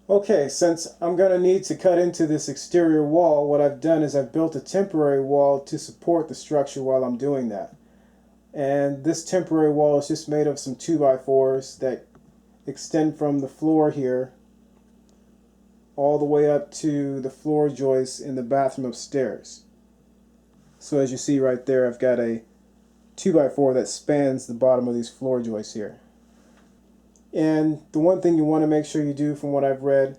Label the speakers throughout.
Speaker 1: Okay, since I'm going to need to cut into this exterior wall, what I've done is I've built a temporary wall to support the structure while I'm doing that. And this temporary wall is just made of some 2x4s that extend from the floor here all the way up to the floor joists in the bathroom upstairs. So as you see right there, I've got a 2x4 that spans the bottom of these floor joists here. And the one thing you want to make sure you do, from what I've read,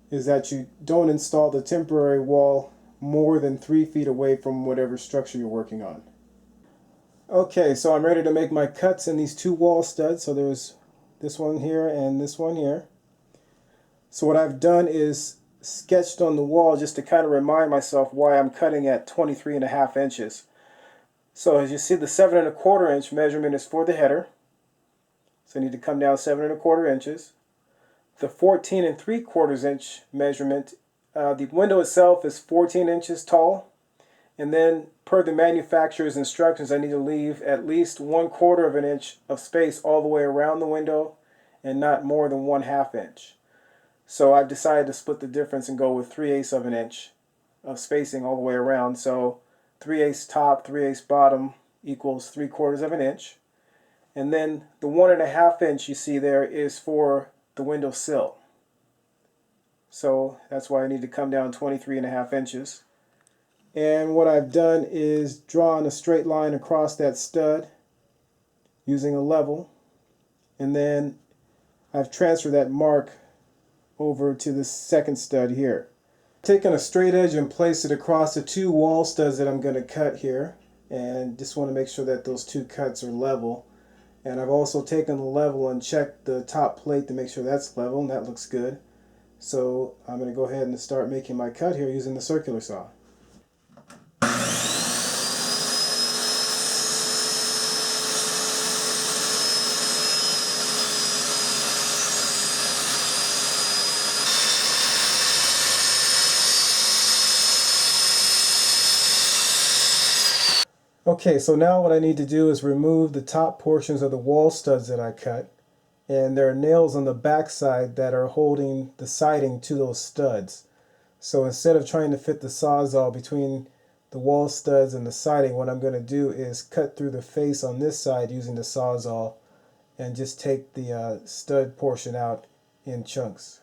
Speaker 1: is that you don't install the temporary wall more than 3 feet away from whatever structure you're working on. Okay, so I'm ready to make my cuts in these two wall studs. So there's this one here and this one here. So what I've done is sketched on the wall just to kind of remind myself why I'm cutting at 23.5 inches. So as you see, the 7¼ inch measurement is for the header. So I need to come down 7¼ inches. The 14¾ inch measurement, the window itself is 14 inches tall. And then per the manufacturer's instructions, I need to leave at least 1/4 inch of space all the way around the window and not more than 1/2 inch. So I've decided to split the difference and go with 3/8 inch of spacing all the way around. So 3/8 top, 3/8 bottom equals 3/4 inch. And then the 1.5 inch you see there is for the window sill. So that's why I need to come down 23.5 inches. And what I've done is drawn a straight line across that stud using a level. And then I've transferred that mark over to the second stud here. Taken a straight edge and placed it across the two wall studs that I'm going to cut here. And just want to make sure that those two cuts are level. And I've also taken the level and checked the top plate to make sure that's level, and that looks good. So I'm going to go ahead and start making my cut here using the circular saw. Okay, so now what I need to do is remove the top portions of the wall studs that I cut. And there are nails on the back side that are holding the siding to those studs. So instead of trying to fit the sawzall between the wall studs and the siding, what I'm going to do is cut through the face on this side using the sawzall and just take the stud portion out in chunks.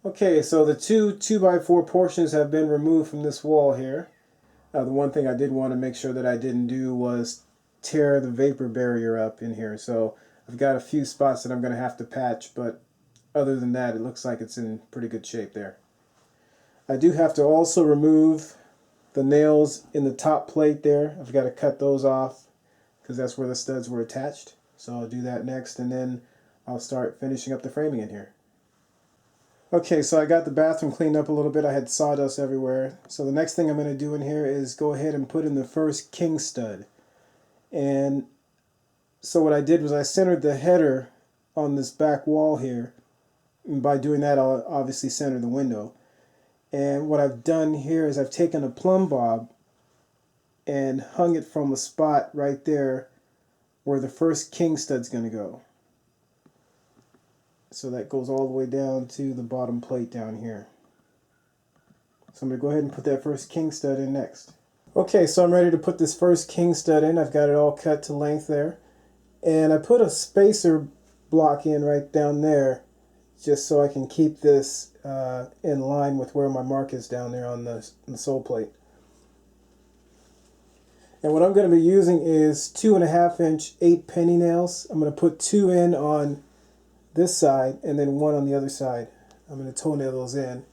Speaker 1: Okay, so the two 2x4 portions have been removed from this wall here. The one thing I did want to make sure that I didn't do was tear the vapor barrier up in here. So I've got a few spots that I'm going to have to patch, but other than that, it looks like it's in pretty good shape there. I do have to also remove the nails in the top plate there. I've got to cut those off because that's where the studs were attached. So I'll do that next, and then I'll start finishing up the framing in here. Okay, so I got the bathroom cleaned up a little bit. I had sawdust everywhere. So the next thing I'm going to do in here is go ahead and put in the first king stud. And so what I did was I centered the header on this back wall here. And by doing that, I'll obviously center the window. And what I've done here is I've taken a plumb bob and hung it from a spot right there where the first king stud's going to go. So that goes all the way down to the bottom plate down here. So I'm going to go ahead and put that first king stud in next. Okay, so I'm ready to put this first king stud in. I've got it all cut to length there. And I put a spacer block in right down there just so I can keep this in line with where my mark is down there on the sole plate. And what I'm going to be using is 2.5 inch 8-penny nails. I'm going to put 2 in on this side and then 1 on the other side. I'm going to toenail those in.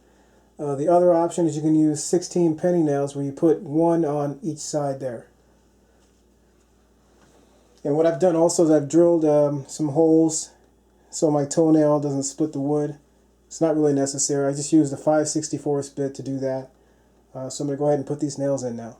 Speaker 1: The other option is you can use 16 penny nails where you put one on each side there. And what I've done also is I've drilled some holes so my toenail doesn't split the wood. It's not really necessary. I just used a 5/64 bit to do that. So I'm going to go ahead and put these nails in now.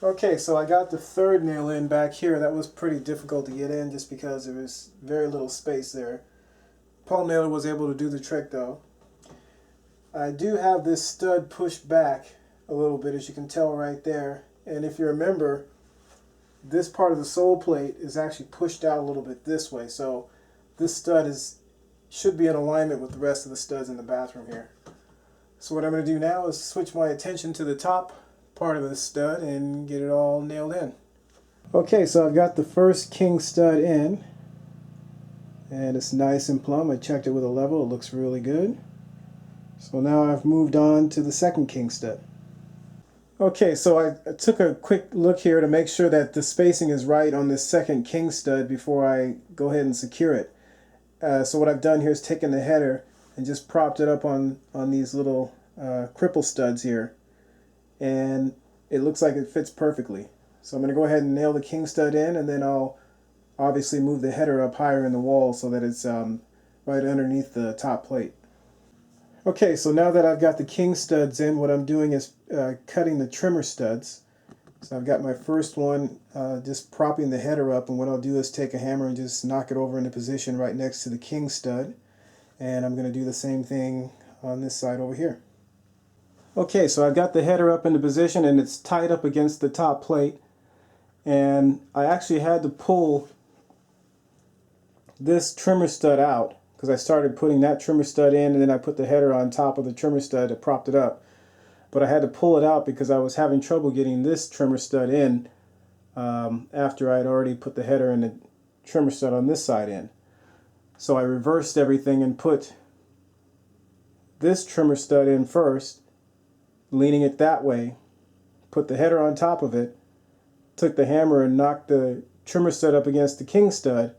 Speaker 1: Okay, so I got the third nail in back here. That was pretty difficult to get in just because there was very little space there. Palm nailer was able to do the trick though. I do have this stud pushed back a little bit, as you can tell right there. And if you remember, this part of the sole plate is actually pushed out a little bit this way. So this stud should be in alignment with the rest of the studs in the bathroom here. So what I'm going to do now is switch my attention to the top part of the stud and get it all nailed in. Okay, so I've got the first king stud in, and it's nice and plumb. I checked it with a level. It looks really good. So now I've moved on to the second king stud. Okay, so I took a quick look here to make sure that the spacing is right on this second king stud before I go ahead and secure it. So what I've done here is taken the header and just propped it up on these little cripple studs here. And it looks like it fits perfectly. So I'm going to go ahead and nail the king stud in, and then I'll obviously move the header up higher in the wall so that it's right underneath the top plate. Okay, so now that I've got the king studs in, what I'm doing is cutting the trimmer studs. So I've got my first one just propping the header up, and what I'll do is take a hammer and just knock it over into position right next to the king stud. And I'm going to do the same thing on this side over here. Okay, so I've got the header up into position and it's tied up against the top plate, and I actually had to pull this trimmer stud out because I started putting that trimmer stud in and then I put the header on top of the trimmer stud that propped it up. But I had to pull it out because I was having trouble getting this trimmer stud in after I had already put the header and the trimmer stud on this side in. So I reversed everything and put this trimmer stud in first, leaning it that way, put the header on top of it, took the hammer and knocked the trimmer stud up against the king stud,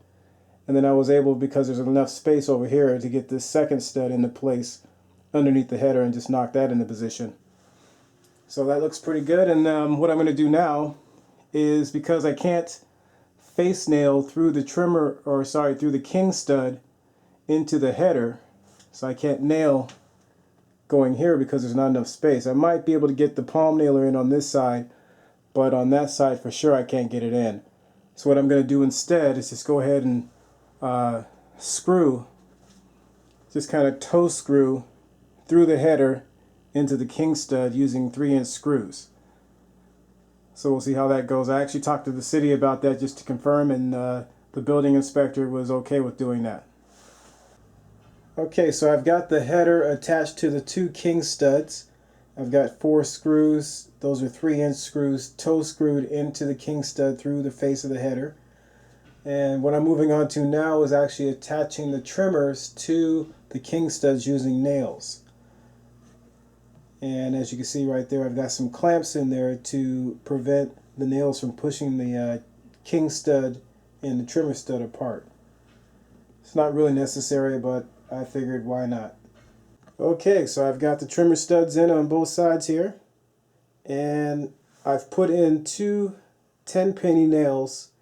Speaker 1: and then I was able, because there's enough space over here, to get this second stud into place underneath the header and just knock that into position. So that looks pretty good, and what I'm going to do now is, because I can't face nail through the through the king stud into the header, so I can't nail going here because there's not enough space. I might be able to get the palm nailer in on this side, but on that side for sure I can't get it in. So what I'm going to do instead is just go ahead and screw, just kind of toe screw through the header into the king stud using 3-inch screws. So we'll see how that goes. I actually talked to the city about that just to confirm, and the building inspector was okay with doing that. Okay, so I've got the header attached to the 2 king studs. I've got 4 screws. Those are 3-inch screws toe screwed into the king stud through the face of the header. And what I'm moving on to now is actually attaching the trimmers to the king studs using nails. And as you can see right there, I've got some clamps in there to prevent the nails from pushing the king stud and the trimmer stud apart. It's not really necessary, but I figured why not. Okay, so I've got the trimmer studs in on both sides here, and I've put in 2 10-penny nails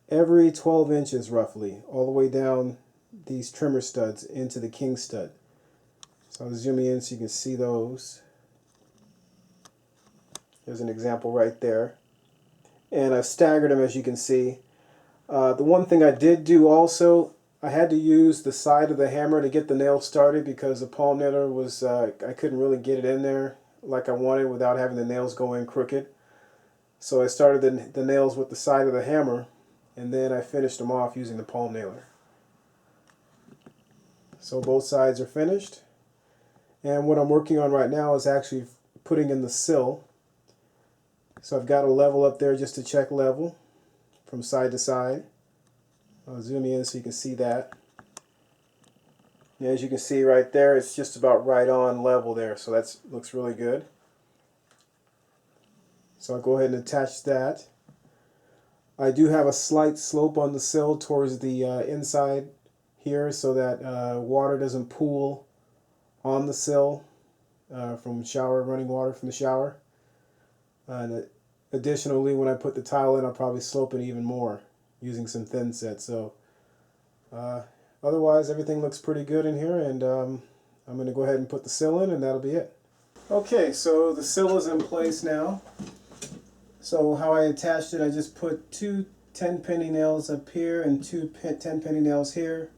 Speaker 1: every 12 inches roughly, all the way down these trimmer studs into the king stud. So I'll zoom in so you can see those. There's an example right there. And I've staggered them, as you can see. The one thing I did do also, I had to use the side of the hammer to get the nail started because the palm nailer was, I couldn't really get it in there like I wanted without having the nails go in crooked. So I started the nails with the side of the hammer, and then I finished them off using the palm nailer. So both sides are finished. And what I'm working on right now is actually putting in the sill. So I've got a level up there just to check level from side to side. I'll zoom in so you can see that. Yeah, as you can see right there, it's just about right on level there, so that looks really good. So I'll go ahead and attach that. I do have a slight slope on the sill towards the inside here so that water doesn't pool on the sill from running water from the shower. And additionally, when I put the tile in, I'll probably slope it even more using some thin set. So otherwise, everything looks pretty good in here, and I'm going to go ahead and put the sill in, and that'll be it. Okay, so the sill is in place now. So how I attached it, I just put two 10-penny nails up here and two 10-penny nails here.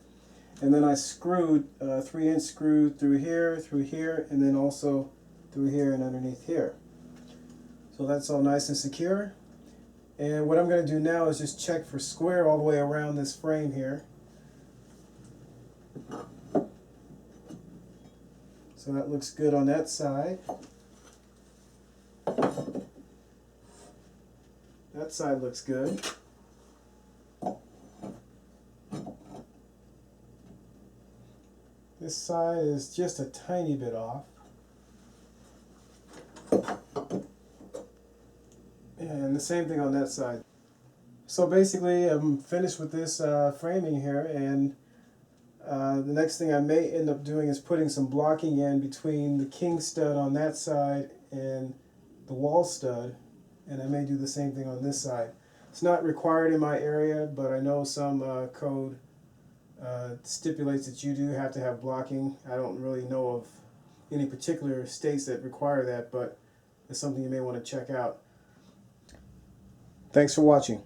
Speaker 1: And then I screwed a 3-inch screw through here, and then also through here and underneath here. So that's all nice and secure. And what I'm going to do now is just check for square all the way around this frame here. So that looks good on that side. That side looks good. This side is just a tiny bit off. And the same thing on that side. So basically I'm finished with this framing here, and the next thing I may end up doing is putting some blocking in between the king stud on that side and the wall stud, and I may do the same thing on this side. It's not required in my area, but I know some code stipulates that you do have to have blocking. I don't really know of any particular states that require that, but it's something you may want to check out. Thanks for watching.